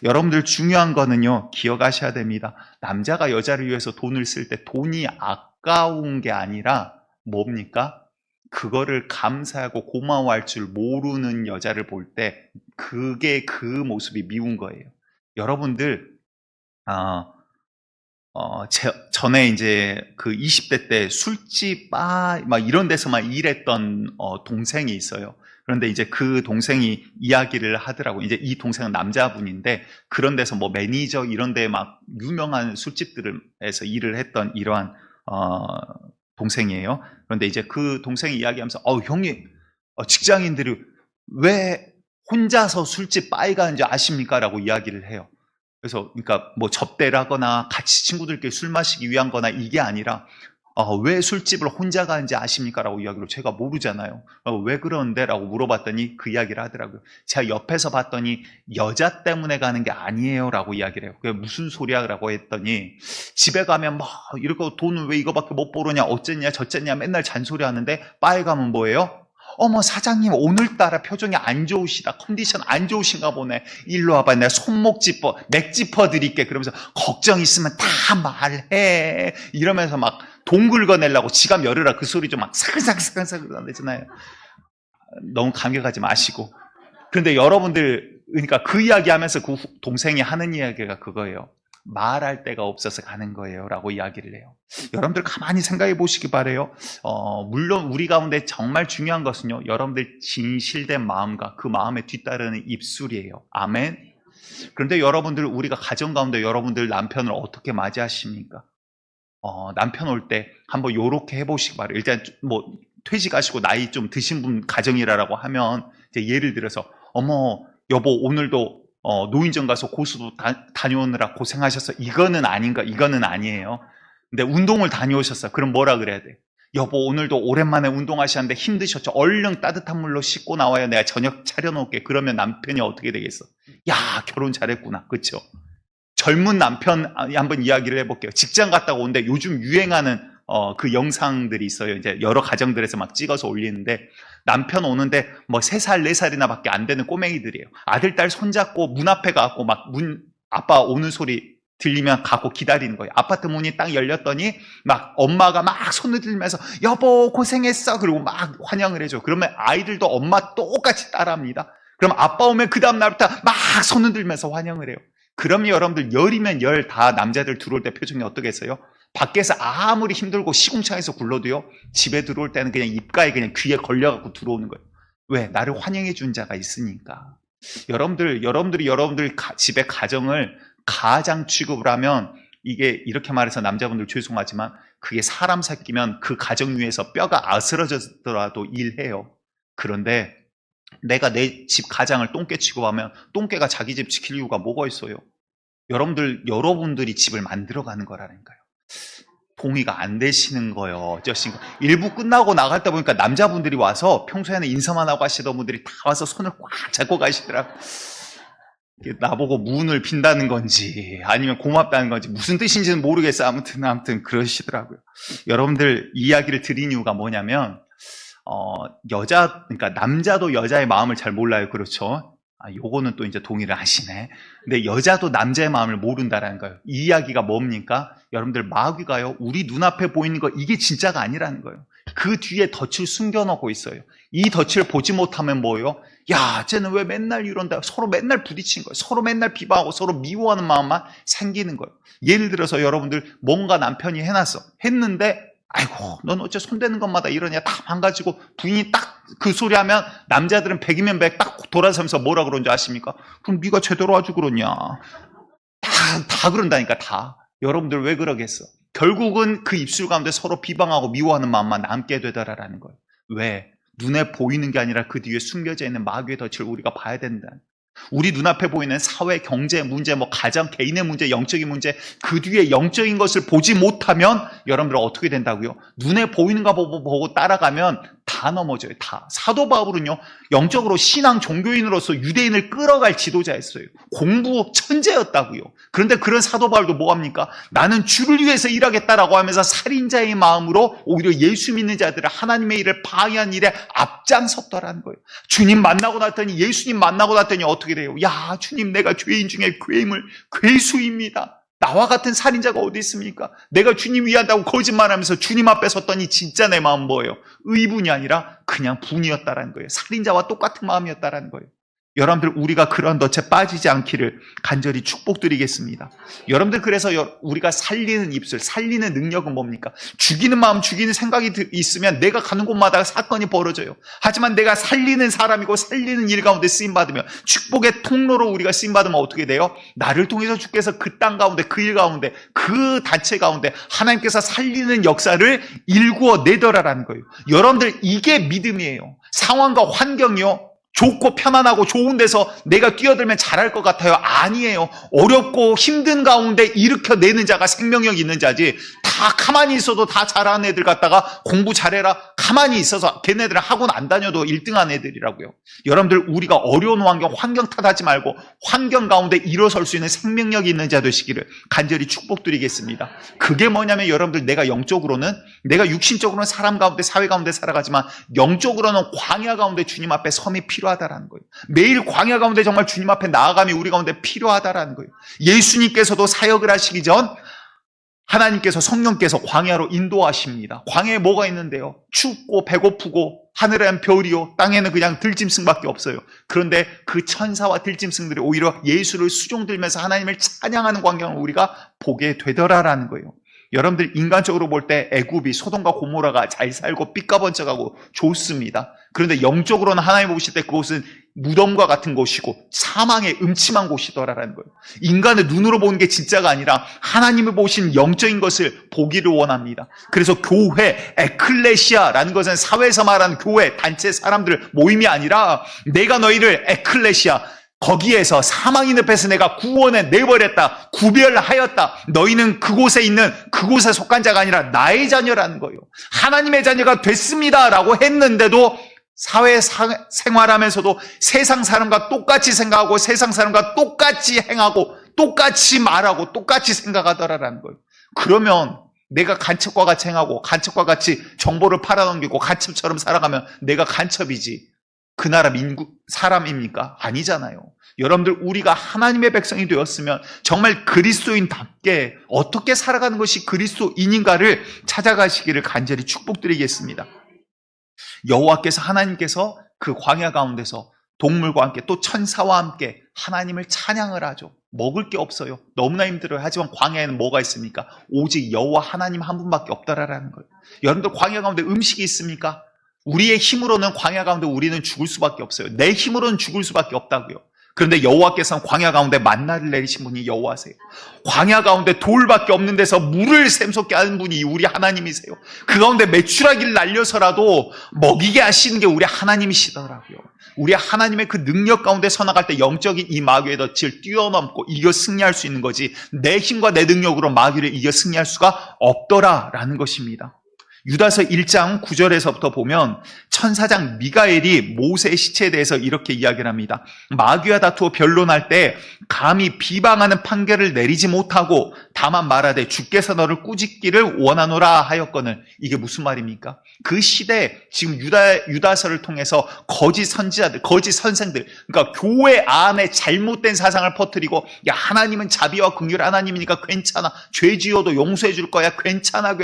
여러분들 중요한 거는요. 기억하셔야 됩니다. 남자가 여자를 위해서 돈을 쓸 때 돈이 아까운 게 아니라 뭡니까? 그거를 감사하고 고마워할 줄 모르는 여자를 볼 때 그게 그 모습이 미운 거예요. 여러분들 전에 이제 그 20대 때 술집, 바, 막 이런 데서만 일했던 동생이 있어요. 그런데 이제 그 동생이 이야기를 하더라고요. 이제 이 동생은 남자분인데 그런 데서 뭐 매니저 이런 데 막 유명한 술집들에서 일을 했던 이러한 동생이에요. 그런데 이제 그 동생이 이야기하면서 형님 직장인들이 왜 혼자서 술집 바에 가는지 아십니까? 라고 이야기를 해요. 그래서 그러니까 뭐 접대를 하거나 같이 친구들끼리 술 마시기 위한 거나 이게 아니라 왜 술집을 혼자 가는지 아십니까? 라고 이야기를 제가 모르잖아요. 왜 그러는데? 라고 물어봤더니 그 이야기를 하더라고요. 제가 옆에서 봤더니 여자 때문에 가는 게 아니에요 라고 이야기를 해요. 그게 무슨 소리야? 라고 했더니 집에 가면 막 이렇게 돈은 왜 이거밖에 못 벌었냐 어쨌냐 저쨌냐 맨날 잔소리 하는데 바에 가면 뭐예요? 어머 사장님 오늘따라 표정이 안 좋으시다. 컨디션 안 좋으신가 보네. 일로 와봐. 내가 손목 짚어 맥 짚어 드릴게. 그러면서 걱정 있으면 다 말해. 이러면서 막 돈 긁어내려고 지갑 열으라 그 소리 좀 막 사글사글사글 나잖아요. 너무 감격하지 마시고. 그런데 여러분들 그러니까 그 이야기하면서 그 동생이 하는 이야기가 그거예요. 말할 데가 없어서 가는 거예요 라고 이야기를 해요. 여러분들 가만히 생각해 보시기 바래요. 물론 우리 가운데 정말 중요한 것은요, 여러분들 진실된 마음과 그 마음에 뒤따르는 입술이에요. 아멘. 그런데 여러분들 우리가 가정 가운데 여러분들 남편을 어떻게 맞이하십니까? 남편 올 때 한번 요렇게 해보시기 바래요. 일단 뭐 퇴직하시고 나이 좀 드신 분 가정이라고 하면 이제 예를 들어서 어머 여보 오늘도 노인정 가서 고수도 다녀오느라 고생하셔서 이거는 아닌가? 이거는 아니에요. 근데 운동을 다녀오셨어. 그럼 뭐라 그래야 돼? 여보, 오늘도 오랜만에 운동하셨는데 힘드셨죠? 얼른 따뜻한 물로 씻고 나와요. 내가 저녁 차려놓을게. 그러면 남편이 어떻게 되겠어? 야, 결혼 잘했구나. 그쵸? 젊은 남편 한번 이야기를 해볼게요. 직장 갔다 오는데 요즘 유행하는 그 영상들이 있어요. 이제 여러 가정들에서 막 찍어서 올리는데 남편 오는데 뭐 3살, 4살이나 밖에 안 되는 꼬맹이들이에요. 아들, 딸 손잡고 문 앞에 가고 막 아빠 오는 소리 들리면 가고 기다리는 거예요. 아파트 문이 딱 열렸더니 막 엄마가 막 손을 들면서 여보 고생했어. 그리고 막 환영을 해줘. 그러면 아이들도 엄마 똑같이 따라합니다. 그럼 아빠 오면 그 다음 날부터 막 손을 들면서 환영을 해요. 그럼 여러분들 열이면 열 다 남자들 들어올 때 표정이 어떻겠어요? 밖에서 아무리 힘들고 시궁창에서 굴러도요 집에 들어올 때는 그냥 입가에 그냥 귀에 걸려갖고 들어오는 거예요. 왜? 나를 환영해 준 자가 있으니까. 여러분들 집의 가정을 가장 취급을 하면 이게 이렇게 말해서 남자분들 죄송하지만 그게 사람 새끼면 그 가정 위에서 뼈가 아스러졌더라도 일해요. 그런데 내가 내 집 가장을 똥개 취급하면 똥개가 자기 집 지킬 이유가 뭐가 있어요? 여러분들이 집을 만들어가는 거라니까요. 동의가 안 되시는 거예요. 어쩌신가. 일부 끝나고 나갈 때 보니까 남자분들이 와서 평소에는 인사만 하고 하시던 분들이 다 와서 손을 꽉 잡고 가시더라고요. 나보고 문을 빈다는 건지 아니면 고맙다는 건지 무슨 뜻인지는 모르겠어요. 아무튼 그러시더라고요. 여러분들 이야기를 드린 이유가 뭐냐면 그러니까 남자도 여자의 마음을 잘 몰라요. 그렇죠? 요거는 또 이제 동의를 하시네. 근데 여자도 남자의 마음을 모른다라는 거예요. 이 이야기가 뭡니까? 여러분들 마귀가요, 우리 눈앞에 보이는 거 이게 진짜가 아니라는 거예요. 그 뒤에 덫을 숨겨놓고 있어요. 이 덫을 보지 못하면 뭐예요? 야, 쟤는 왜 맨날 이런다. 서로 맨날 부딪힌 거예요. 서로 맨날 비방하고 서로 미워하는 마음만 생기는 거예요. 예를 들어서 여러분들 뭔가 남편이 했는데 아이고 넌 어째 손대는 것마다 이러냐 다 망가지고 부인이 딱 그 소리 하면 남자들은 100이면 100 딱 돌아서면서 뭐라 그런지 아십니까? 그럼 네가 제대로 하지 그러냐. 다 그런다니까 다. 여러분들 왜 그러겠어? 결국은 그 입술 가운데 서로 비방하고 미워하는 마음만 남게 되더라라는 거예요. 왜? 눈에 보이는 게 아니라 그 뒤에 숨겨져 있는 마귀의 덫을 우리가 봐야 된다. 우리 눈앞에 보이는 사회, 경제 문제, 가정, 개인의 문제, 영적인 문제, 그 뒤에 영적인 것을 보지 못하면 여러분들 어떻게 된다고요? 눈에 보이는 거 보고 따라가면 다 넘어져요. 다. 사도 바울은요, 영적으로 신앙 종교인으로서 유대인을 끌어갈 지도자였어요. 공부 천재였다고요. 그런데 그런 사도 바울도 뭐합니까? 나는 주를 위해서 일하겠다라고 하면서 살인자의 마음으로 오히려 예수 믿는 자들을 하나님의 일을 방해한 일에 앞장섰더라는 거예요. 주님 만나고 났더니 예수님 만나고 났더니 어떻게 돼요? 야, 주님 내가 죄인 중에 괴수입니다. 나와 같은 살인자가 어디 있습니까? 내가 주님 위한다고 거짓말하면서 주님 앞에 섰더니 진짜 내 마음 뭐예요? 의분이 아니라 그냥 분이었다라는 거예요. 살인자와 똑같은 마음이었다라는 거예요. 여러분들 우리가 그런 덫에 빠지지 않기를 간절히 축복드리겠습니다. 여러분들 그래서 우리가 살리는 입술, 살리는 능력은 뭡니까? 죽이는 마음, 죽이는 생각이 있으면 내가 가는 곳마다 사건이 벌어져요. 하지만 내가 살리는 사람이고 살리는 일 가운데 쓰임받으면 축복의 통로로 우리가 쓰임받으면 어떻게 돼요? 나를 통해서 주께서 그 땅 가운데, 그 일 가운데, 그 단체 가운데 하나님께서 살리는 역사를 일구어 내더라라는 거예요. 여러분들 이게 믿음이에요. 상황과 환경이요. 좋고 편안하고 좋은 데서 내가 뛰어들면 잘할 것 같아요. 아니에요. 어렵고 힘든 가운데 일으켜내는 자가 생명력 있는 자지 다 가만히 있어도 다 잘하는 애들 갖다가 공부 잘해라. 가만히 있어서 걔네들은 학원 안 다녀도 1등한 애들이라고요. 여러분들 우리가 어려운 환경 탓하지 말고 환경 가운데 일어설 수 있는 생명력이 있는 자 되시기를 간절히 축복드리겠습니다. 그게 뭐냐면 여러분들 내가 육신적으로는 사람 가운데 사회 가운데 살아가지만 영적으로는 광야 가운데 주님 앞에 섬이 필요하다라는 거예요. 매일 광야 가운데 정말 주님 앞에 나아감이 우리 가운데 필요하다라는 거예요. 예수님께서도 사역을 하시기 전 하나님께서 성령께서 광야로 인도하십니다. 광야에 뭐가 있는데요? 춥고 배고프고 하늘엔 별이요 땅에는 그냥 들짐승밖에 없어요. 그런데 그 천사와 들짐승들이 오히려 예수를 수종들면서 하나님을 찬양하는 광경을 우리가 보게 되더라라는 거예요. 여러분들 인간적으로 볼 때 애굽이 소돔과 고모라가 잘 살고 삐까번쩍하고 좋습니다. 그런데 영적으로는 하나님 보실 때 그곳은 무덤과 같은 곳이고 사망의 음침한 곳이더라라는 거예요. 인간의 눈으로 보는 게 진짜가 아니라 하나님을 보신 영적인 것을 보기를 원합니다. 그래서 교회, 에클레시아라는 것은 사회에서 말하는 교회, 단체 사람들 모임이 아니라 내가 너희를 에클레시아, 거기에서 사망이 늪에서 내가 구원해 내버렸다. 구별하였다. 너희는 그곳에 속한 자가 아니라 나의 자녀라는 거예요. 하나님의 자녀가 됐습니다라고 했는데도 사회 생활하면서도 세상 사람과 똑같이 생각하고 세상 사람과 똑같이 행하고 똑같이 말하고 똑같이 생각하더라라는 거예요. 그러면 내가 간첩과 같이 행하고 간첩과 같이 정보를 팔아넘기고 간첩처럼 살아가면 내가 간첩이지 그 나라 사람입니까? 아니잖아요. 여러분들, 우리가 하나님의 백성이 되었으면 정말 그리스도인답게 어떻게 살아가는 것이 그리스도인인가를 찾아가시기를 간절히 축복드리겠습니다. 여호와께서, 하나님께서 그 광야 가운데서 동물과 함께 또 천사와 함께 하나님을 찬양을 하죠. 먹을 게 없어요. 너무나 힘들어요. 하지만 광야에는 뭐가 있습니까? 오직 여호와 하나님 한 분밖에 없다라는 거예요. 여러분들, 광야 가운데 음식이 있습니까? 우리의 힘으로는 광야 가운데 우리는 죽을 수밖에 없어요. 내 힘으로는 죽을 수밖에 없다고요. 그런데 여호와께서는 광야 가운데 만나를 내리신 분이 여호와세요. 광야 가운데 돌밖에 없는 데서 물을 샘솟게 하는 분이 우리 하나님이세요. 그 가운데 메추라기를 날려서라도 먹이게 하시는 게 우리 하나님이시더라고요. 우리 하나님의 그 능력 가운데 서나갈 때 영적인 이 마귀의 덫을 뛰어넘고 이겨 승리할 수 있는 거지, 내 힘과 내 능력으로 마귀를 이겨 승리할 수가 없더라라는 것입니다. 유다서 1장 9절에서부터 보면 천사장 미가엘이 모세의 시체에 대해서 이렇게 이야기를 합니다. 마귀와 다투어 변론할 때 감히 비방하는 판결을 내리지 못하고 다만 말하되 주께서 너를 꾸짖기를 원하노라 하였거늘. 이게 무슨 말입니까? 그 시대에 지금 유다서를 통해서 거짓 선지자들, 거짓 선생들, 그러니까 교회 안에 잘못된 사상을 퍼뜨리고, 야, 하나님은 자비와 긍휼 하나님이니까 괜찮아, 죄 지어도 용서해 줄 거야, 괜찮아.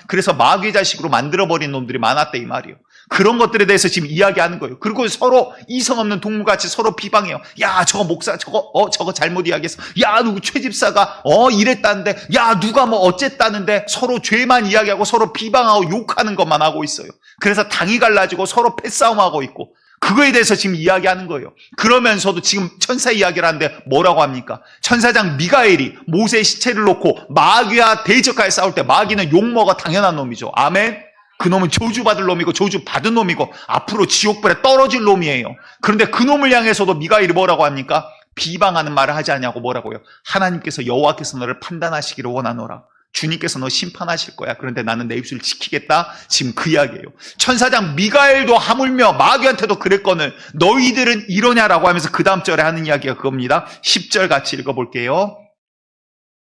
그래서 마귀의 자식으로 만들어버린 놈들이 많았대, 이 말이에요. 그런 것들에 대해서 지금 이야기하는 거예요. 그리고 서로 이성 없는 동물같이 서로 비방해요. 야, 저거 목사 저거 잘못 이야기했어. 야, 누구 최집사가 이랬다는데, 야, 누가 뭐 어쨌다는데, 서로 죄만 이야기하고 서로 비방하고 욕하는 것만 하고 있어요. 그래서 당이 갈라지고 서로 패싸움하고 있고, 그거에 대해서 지금 이야기하는 거예요. 그러면서도 지금 천사 이야기를 하는데 뭐라고 합니까? 천사장 미가엘이 모세의 시체를 놓고 마귀와 대적하여 싸울 때, 마귀는 욕먹어 당연한 놈이죠. 아멘. 그 놈은 저주받을 놈이고 저주받은 놈이고 앞으로 지옥불에 떨어질 놈이에요. 그런데 그 놈을 향해서도 미가엘이 뭐라고 합니까? 비방하는 말을 하지 않냐고 뭐라고요? 하나님께서, 여호와께서 너를 판단하시기를 원하노라. 주님께서 너 심판하실 거야. 그런데 나는 내 입술을 지키겠다. 지금 그 이야기예요. 천사장 미가엘도 하물며 마귀한테도 그랬거늘 너희들은 이러냐라고 하면서 그 다음 절에 하는 이야기가 그겁니다. 10절 같이 읽어볼게요.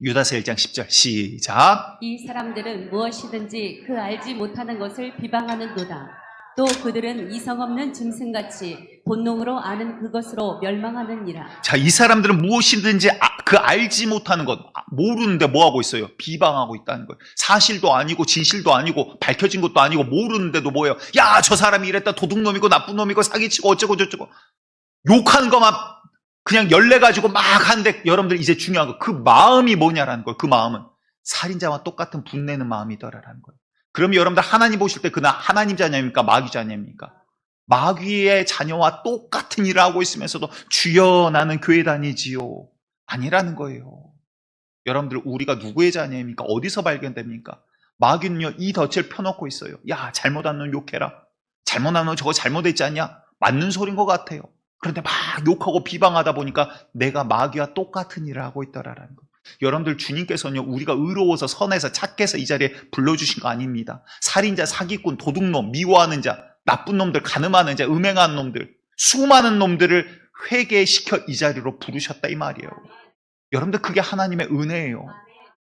유다서 1장 10절 시작. 이 사람들은 무엇이든지 그 알지 못하는 것을 비방하는도다. 또 그들은 이성 없는 짐승같이 본능으로 아는 그것으로 멸망하느니라. 자, 이 사람들은 무엇이든지 그 알지 못하는 것, 모르는데 뭐하고 있어요? 비방하고 있다는 거예요. 사실도 아니고 진실도 아니고 밝혀진 것도 아니고 모르는데도 뭐예요? 야, 저 사람이 이랬다, 도둑놈이고 나쁜 놈이고 사기치고 어쩌고 저쩌고 욕하는 것만 그냥 열내가지고 막 하는데, 여러분들 이제 중요한 거, 그 마음이 뭐냐라는 거예요. 그 마음은 살인자와 똑같은 분내는 마음이더라라는 거예요. 그럼 여러분들 하나님 보실 때 그날 하나님 자녀입니까? 마귀 자녀입니까? 마귀의 자녀와 똑같은 일을 하고 있으면서도 주여 나는 교회 다니지요. 아니라는 거예요. 여러분들, 우리가 누구의 자녀입니까? 어디서 발견됩니까? 마귀는요, 이 덫을 펴놓고 있어요. 야, 잘못한 놈 욕해라. 잘못한 놈 저거 잘못했지 않냐? 맞는 소린 것 같아요. 그런데 막 욕하고 비방하다 보니까 내가 마귀와 똑같은 일을 하고 있더라라는 거예요. 여러분들, 주님께서는요, 우리가 의로워서 선해서 착해서 이 자리에 불러주신 거 아닙니다. 살인자, 사기꾼, 도둑놈, 미워하는 자, 나쁜 놈들, 가늠하는 자, 음행하는 놈들, 수많은 놈들을 회개시켜 이 자리로 부르셨다 이 말이에요. 여러분들, 그게 하나님의 은혜예요.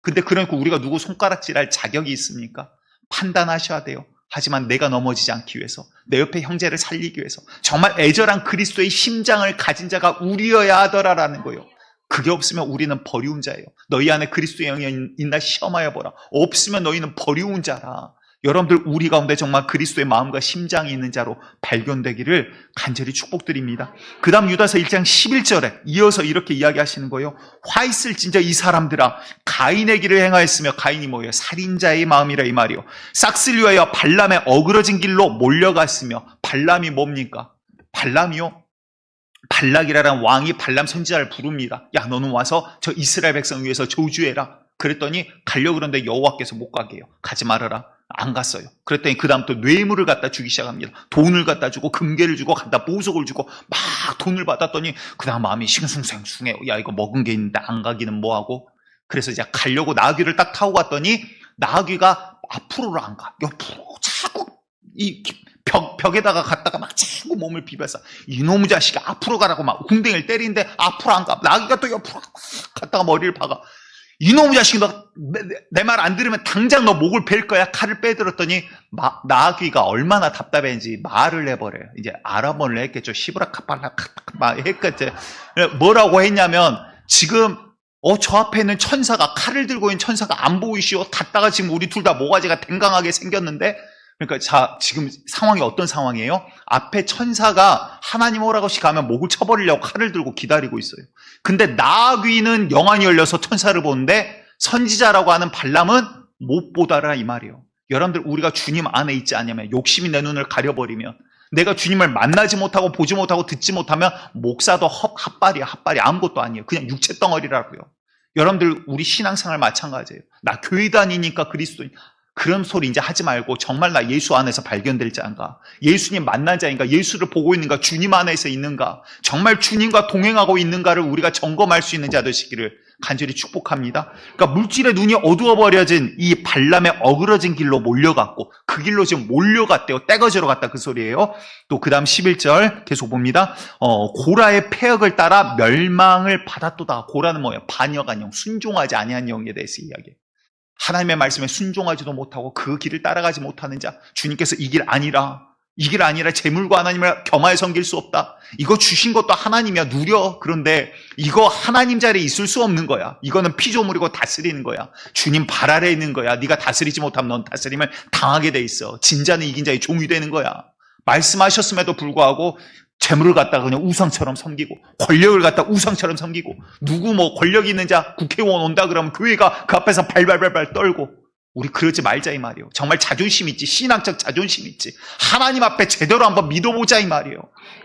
근데 그러니까 우리가 누구 손가락질할 자격이 있습니까? 판단하셔야 돼요. 하지만 내가 넘어지지 않기 위해서, 내 옆에 형제를 살리기 위해서 정말 애절한 그리스도의 심장을 가진 자가 우리여야 하더라라는 거예요. 그게 없으면 우리는 버리운 자예요. 너희 안에 그리스도의 영이 있나 시험하여 보라. 없으면 너희는 버리운 자라. 여러분들, 우리 가운데 정말 그리스도의 마음과 심장이 있는 자로 발견되기를 간절히 축복드립니다. 그 다음 유다서 1장 11절에 이어서 이렇게 이야기하시는 거예요. 화 있을진저 이 사람들아, 가인의 길을 행하였으며, 가인이 뭐예요? 살인자의 마음이라 이 말이요. 싹쓸 위하여 발람의 어그러진 길로 몰려갔으며. 발람이 뭡니까? 발람이요, 발락이라는 왕이 발람 선지자를 부릅니다. 야, 너는 와서 저 이스라엘 백성 위해서 저주해라. 그랬더니 가려고 그러는데 여호와께서 못 가게 해요. 가지 말아라. 안 갔어요. 그랬더니 그 다음부터 뇌물을 갖다 주기 시작합니다. 돈을 갖다 주고 금괴를 주고 갖다 보석을 주고 막 돈을 받았더니 그 다음 마음이 싱숭생숭해요. 야, 이거 먹은 게 있는데 안 가기는 뭐하고. 그래서 이제 가려고 나귀를 딱 타고 갔더니 나귀가 앞으로를 안 가. 옆으로 자꾸 이 벽에다가 갔다가 막 자꾸 몸을 비벼서 이놈의 자식이 앞으로 가라고 막 궁뎅이를 때리는데 앞으로 안 가. 나귀가 또 옆으로 갔다가 머리를 박아. 이놈의 자식이 너 내 말 안 들으면 당장 너 목을 벨 거야. 칼을 빼들었더니 나귀가 얼마나 답답했는지 말을 해버려요. 이제 아람어를 했겠죠. 시브라카팔라카막 했겠죠. 뭐라고 했냐면 지금 저 앞에 있는 천사가 칼을 들고 있는 천사가 안 보이시오. 갔다가 지금 우리 둘 다 모가지가 댕강하게 생겼는데 그러니까 자 지금 상황이 어떤 상황이에요? 앞에 천사가 하나님 오라고씩 가면 목을 쳐버리려고 칼을 들고 기다리고 있어요. 근데 나귀는 영안이 열려서 천사를 보는데 선지자라고 하는 발람은 못 보다라 이 말이에요. 여러분들 우리가 주님 안에 있지 않냐면 욕심이 내 눈을 가려버리면 내가 주님을 만나지 못하고 보지 못하고 듣지 못하면 목사도 핫발이야. 핫발이 아무것도 아니에요. 그냥 육체 덩어리라고요. 여러분들 우리 신앙생활 마찬가지예요. 나 교회 다니니까 그리스도인 그런 소리 이제 하지 말고 정말 나 예수 안에서 발견될 자인가? 예수님 만난 자인가? 예수를 보고 있는가? 주님 안에서 있는가? 정말 주님과 동행하고 있는가를 우리가 점검할 수 있는 자 되시기를 간절히 축복합니다. 그러니까 물질의 눈이 어두워버려진 이 발람의 어그러진 길로 몰려갔고 그 길로 지금 몰려갔대요. 떼거지로 갔다 그 소리예요. 또 그 다음 11절 계속 봅니다. 고라의 폐역을 따라 멸망을 받았도다. 고라는 뭐예요? 반역한 영, 순종하지 아니한 영에 대해서 이야기해요. 하나님의 말씀에 순종하지도 못하고 그 길을 따라가지 못하는 자, 주님께서 이 길 아니라 재물과 하나님을 겸하여 섬길 수 없다. 이거 주신 것도 하나님이야. 누려. 그런데 이거 하나님 자리에 있을 수 없는 거야. 이거는 피조물이고 다스리는 거야. 주님 발 아래에 있는 거야. 네가 다스리지 못하면 넌 다스림을 당하게 돼 있어. 진자는 이긴 자의 종이 되는 거야. 말씀하셨음에도 불구하고 재물을 갖다가 그냥 우상처럼 섬기고 권력을 갖다 우상처럼 섬기고 누구 뭐 권력 있는 자 국회의원 온다 그러면 교회가 그 앞에서 발발발발 떨고 우리 그러지 말자 이 말이에요. 정말 자존심 있지. 신앙적 자존심 있지. 하나님 앞에 제대로 한번 믿어보자 이 말이에요.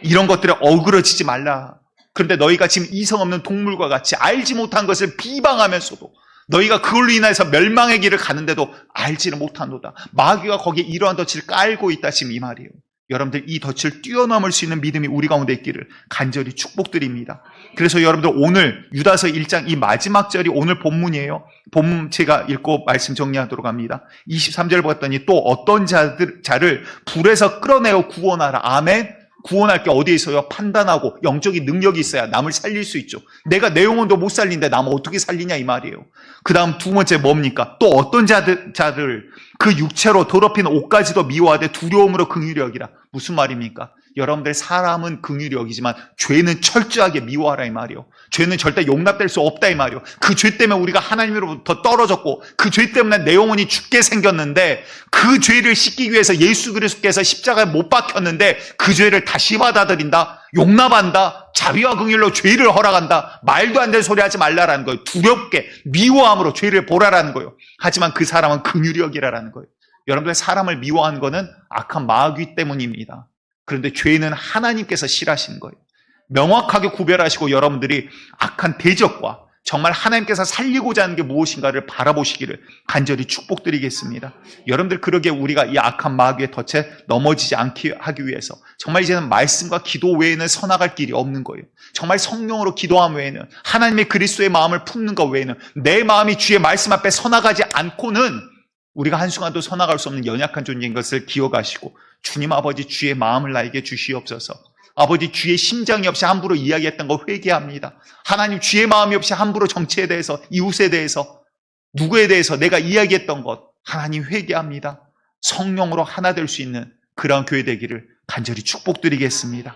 이런 것들에 어그러지지 말라. 그런데 너희가 지금 이성 없는 동물과 같이 알지 못한 것을 비방하면서도 너희가 그걸로 인해서 멸망의 길을 가는데도 알지를 못한도다. 마귀가 거기에 이러한 덫을 깔고 있다 지금 이 말이에요. 여러분들 이 덫을 뛰어넘을 수 있는 믿음이 우리 가운데 있기를 간절히 축복드립니다. 그래서 여러분들 오늘 유다서 1장 이 마지막 절이 오늘 본문이에요. 본문 제가 읽고 말씀 정리하도록 합니다. 23절 봤더니 또 어떤 자를 불에서 끌어내어 구원하라. 아멘. 구원할 게 어디에 있어요? 판단하고 영적인 능력이 있어야 남을 살릴 수 있죠. 내가 내 영혼도 못 살린데 남을 어떻게 살리냐 이 말이에요. 그 다음 두 번째 뭡니까? 또 어떤 자들 그 육체로 더럽힌 옷까지도 미워하되 두려움으로 긍휼히 여기라. 무슨 말입니까? 여러분들 사람은 긍휼히 여기지만 죄는 철저하게 미워하라 이 말이에요. 죄는 절대 용납될 수 없다 이 말이에요. 그 죄 때문에 우리가 하나님으로부터 떨어졌고 그 죄 때문에 내 영혼이 죽게 생겼는데 그 죄를 씻기 위해서 예수 그리스도께서 십자가에 못 박혔는데 그 죄를 다시 받아들인다. 용납한다. 자비와 긍휼로 죄를 허락한다. 말도 안 되는 소리 하지 말라라는 거예요. 두렵게 미워함으로 죄를 보라라는 거예요. 하지만 그 사람은 긍휼히 여기라라는 거예요. 여러분들 사람을 미워한 거는 악한 마귀 때문입니다. 그런데 죄는 하나님께서 싫어하시는 거예요. 명확하게 구별하시고 여러분들이 악한 대적과 정말 하나님께서 살리고자 하는 게 무엇인가를 바라보시기를 간절히 축복드리겠습니다. 여러분들 그러게 우리가 이 악한 마귀의 덫에 넘어지지 않게 하기 위해서 정말 이제는 말씀과 기도 외에는 서나갈 길이 없는 거예요. 정말 성령으로 기도함 외에는 하나님의 그리스도의 마음을 품는 것 외에는 내 마음이 주의 말씀 앞에 서나가지 않고는 우리가 한순간도 서나갈 수 없는 연약한 존재인 것을 기억하시고 주님 아버지 주의 마음을 나에게 주시옵소서. 아버지 주의 심장이 없이 함부로 이야기했던 거 회개합니다. 하나님 주의 마음이 없이 함부로 정치에 대해서 이웃에 대해서 누구에 대해서 내가 이야기했던 것 하나님 회개합니다. 성령으로 하나 될 수 있는 그런 교회 되기를 간절히 축복드리겠습니다.